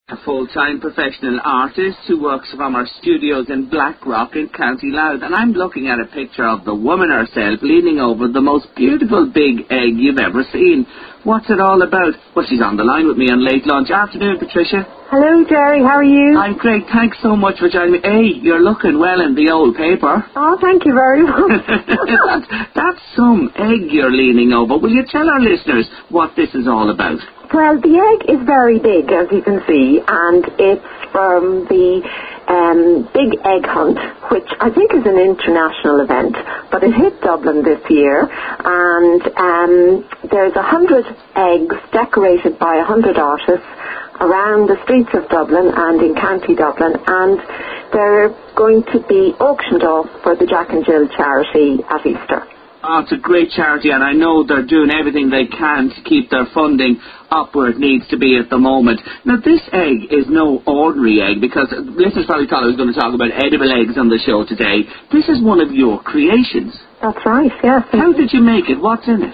A full-time professional artist who works from our studios in Blackrock in County Louth, and I'm looking at a picture of the woman herself leaning over the most beautiful big egg you've ever seen. What's it all about? Well, she's on the line with me on Late Lunch. Afternoon, Patricia. Hello, Jerry. How are you? I'm great. Thanks so much for joining me. Hey, you're looking well in the old paper. Oh, thank you very much. That's some egg you're leaning over. Will you tell our listeners what this is all about? Well, the egg is very big, as you can see, and it's from the Big Egg Hunt, which I think is an international event, but it hit Dublin this year, and there's 100 eggs decorated by 100 artists around the streets of Dublin and in County Dublin, and they're going to be auctioned off for the Jack and Jill charity at Easter. Oh, it's a great charity, and I know they're doing everything they can to keep their funding up where it needs to be at the moment. Now, this egg is no ordinary egg, because listeners probably thought I was going to talk about edible eggs on the show today. This is one of your creations. That's right, yes. How did you make it? What's in it?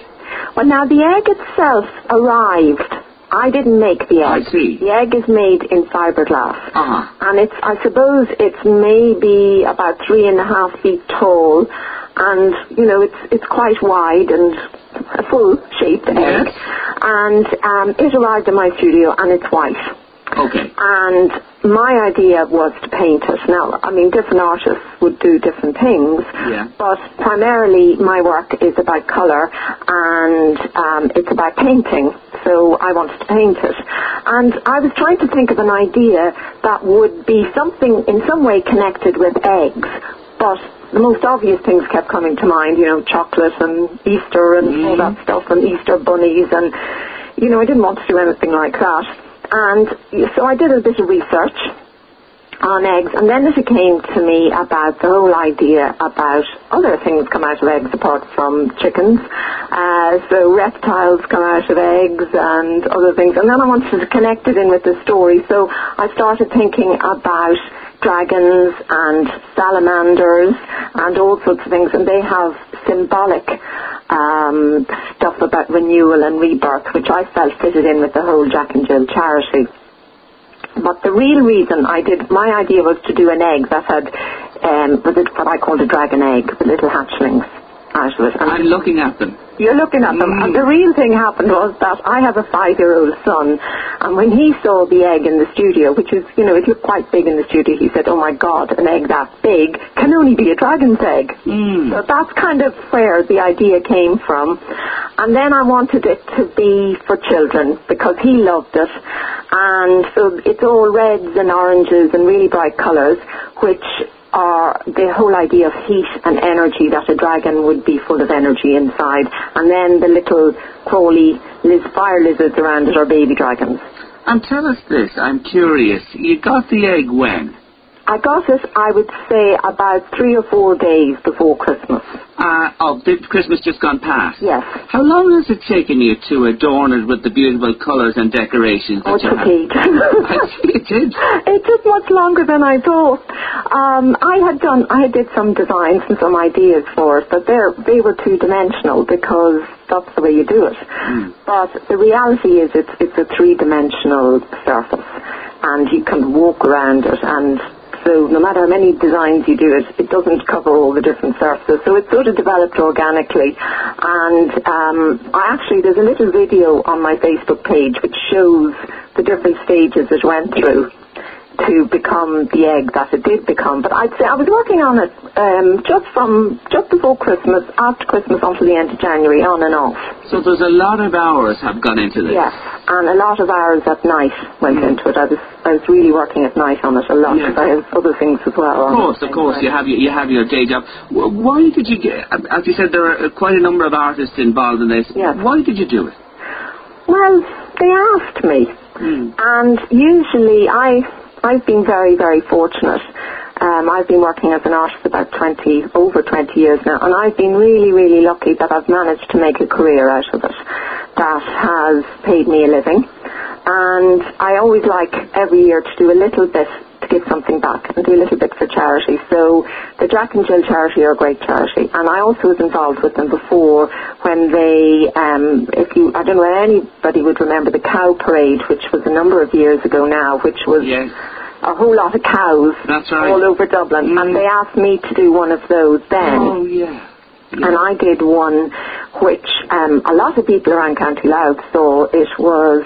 Well, now, the egg itself arrived. I didn't make the egg. I see. The egg is made in fiberglass. Uh-huh. And I suppose it's maybe about 3.5 feet tall. And, you know, it's quite wide and a full-shaped egg. Yes. And it arrived in my studio, and it's white. Okay. And my idea was to paint it. Now, I mean, different artists would do different things, but primarily my work is about colour, and it's about painting. So I wanted to paint it. And I was trying to think of an idea that would be something in some way connected with eggs, but the most obvious things kept coming to mind, you know, chocolate and Easter and all that stuff, and Easter bunnies, and, you know, I didn't want to do anything like that. And so I did a bit of research on eggs, and then it came to me about the whole idea about other things come out of eggs apart from chickens. So reptiles come out of eggs and other things. And then I wanted to connect it in with the story. So I started thinking about dragons and salamanders and all sorts of things. And they have symbolic stuff about renewal and rebirth, which I felt fitted in with the whole Jack and Jill charity. But the real reason my idea was to do an egg that had what I called a dragon egg, with little hatchlings out of it. And I'm looking at them. You're looking at them. And the real thing happened was that I have a 5-year-old son, and when he saw the egg in the studio, which is, you know, if you're quite big in the studio, he said, oh my God, an egg that big can only be a dragon's egg. So that's kind of where the idea came from. And then I wanted it to be for children, because he loved it. And so it's all reds and oranges and really bright colours, which are the whole idea of heat and energy, that a dragon would be full of energy inside. And then the little crawly fire lizards around it are baby dragons. And tell us this, I'm curious, you got the egg when? I got it, I would say, about 3 or 4 days before Christmas. Did Christmas just gone past? Yes. How long has it taken you to adorn it with the beautiful colours and decorations that you have? It did. It took much longer than I thought. I did some designs and some ideas for it, but they were two-dimensional, because that's the way you do it. But the reality is it's a 3-dimensional surface, and you can walk around it, and so no matter how many designs you do, it doesn't cover all the different surfaces. So it sort of developed organically. And there's a little video on my Facebook page which shows the different stages it went through to become the egg that it did become. But I'd say I was working on it just before Christmas, after Christmas until the end of January, on and off. So there's a lot of hours have gone into this. Yes, and a lot of hours at night went into it. I was really working at night on it a lot, because I have other things as well. Of course, you have your day job. Why did you get, as you said, there are quite a number of artists involved in this. Yes. Why did you do it? Well, they asked me, and usually I've been very, very fortunate. I've been working as an artist about over 20 years now, and I've been really, really lucky that I've managed to make a career out of it that has paid me a living. And I always like every year to do a little bit to give something back and do a little bit for charity. So the Jack and Jill charity are a great charity, and I also was involved with them before when they, I don't know if anybody would remember the cow parade, which was a number of years ago now, which was a whole lot of cows all over Dublin, and they asked me to do one of those then. Oh, yeah. And I did one which a lot of people around County Louth saw. It was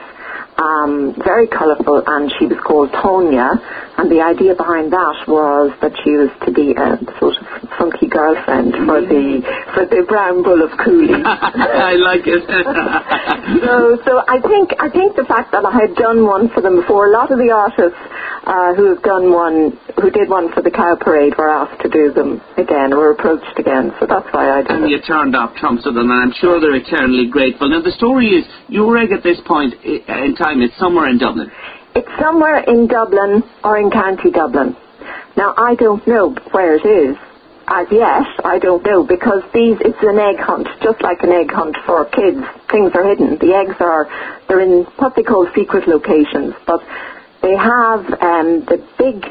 very colourful, and she was called Tonya, and the idea behind that was that she was to be a sort of funky girlfriend for the brown bull of Cooley. I like it. so I think the fact that I had done one for them before, a lot of the artists who did one for the cow parade were asked to do them again, or approached again, so that's why I did it. And you turned off trumps of them, and I'm sure they're eternally grateful. Now the story is, your egg at this point in time is somewhere in Dublin. It's somewhere in Dublin or in County Dublin. Now I don't know where it is. As yet, I don't know, because it's an egg hunt, just like an egg hunt for kids. Things are hidden. The eggs they're in what they call secret locations, but they have the big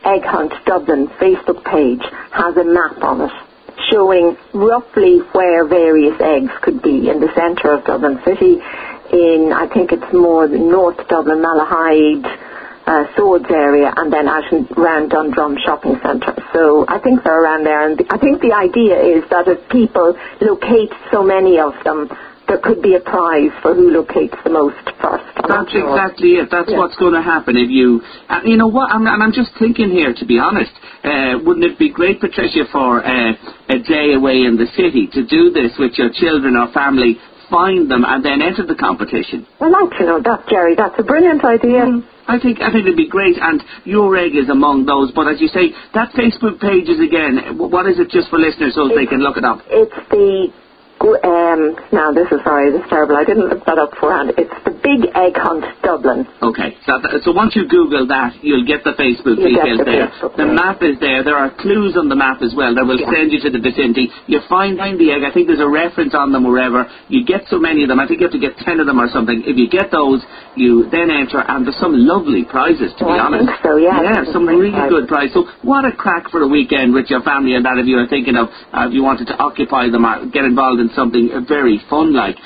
Egg Hunt Dublin Facebook page has a map on it showing roughly where various eggs could be in the centre of Dublin City, in, I think it's more the North Dublin, Malahide, Swords area, and then out around Dundrum Shopping Centre. So I think they're around there, and I think the idea is that if people locate so many of them, there could be a prize for who locates the most first. That's exactly it. That's what's going to happen if you... you know what, I'm just thinking here, to be honest, wouldn't it be great, Patricia, for a day away in the city to do this with your children or family, find them and then enter the competition? I'd like to know that, Jerry. That's a brilliant idea. I think it'd be great, and your egg is among those. But as you say, that Facebook page is, again, what is it, just for listeners so they can look it up? It's the... now this is terrible. I didn't look that up beforehand. It's the Big Egg Hunt Dublin. Okay, so once you Google that, you'll get the Facebook details there. The map is there. There are clues on the map as well that will send you to the vicinity. You find the egg. I think there's a reference on them wherever. You get so many of them. I think you have to get 10 of them or something. If you get those, you then enter, and there's some lovely prizes, to be honest. I think so, yeah. Yeah, some really good prizes. So what a crack for a weekend with your family and that, if you are thinking of, if you wanted to occupy them or get involved in something very fun-like.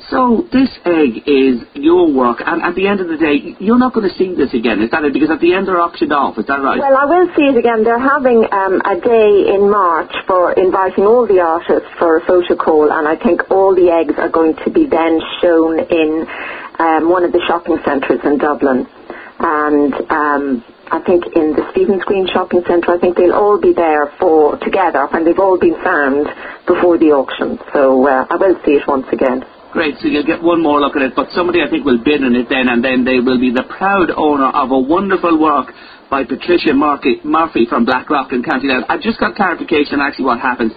So this egg is your work, and at the end of the day, you're not going to see this again, is that it? Because at the end they're auctioned off, is that right? Well, I will see it again. They're having a day in March for inviting all the artists for a photo call, and I think all the eggs are going to be then shown in one of the shopping centres in Dublin. And I think in the Stephen's Green Shopping Centre, I think they'll all be there together when they've all been found before the auction. So I will see it once again. Great, so you'll get one more look at it, but somebody I think will bid on it then, and then they will be the proud owner of a wonderful work by Patricia Murphy from Blackrock in County Louth. I've just got clarification on actually what happens.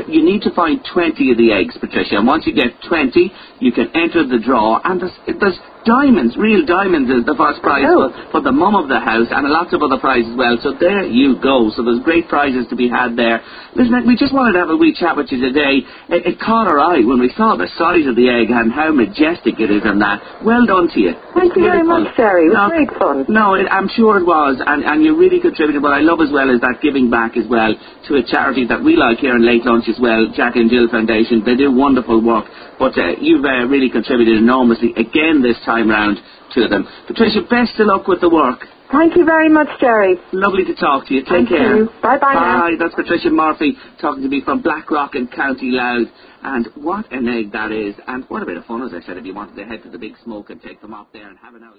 You need to find 20 of the eggs, Patricia, and once you get 20, you can enter the draw, and there's diamonds, real diamonds is the first prize for the mum of the house, and lots of other prizes as well. So there you go. So there's great prizes to be had there. Listen, we just wanted to have a wee chat with you today. It caught our eye when we saw the size of the egg and how majestic it is and that. Well done to you. Thank you very much, Jerry. It was great fun. No, I'm sure it was, and you really contributed. What I love as well is that giving back as well to a charity that we like here in Late Lunch as well, Jack and Jill Foundation. They do wonderful work, but you've really contributed enormously again this time round to them. Patricia, best of luck with the work. Thank you very much, Jerry. Lovely to talk to you. Thank Take care. You. Bye-bye. Bye. That's Patricia Murphy talking to me from Blackrock in County Louth. And what an egg that is. And what a bit of fun, as I said, if you wanted to head to the big smoke and take them off there and have an out.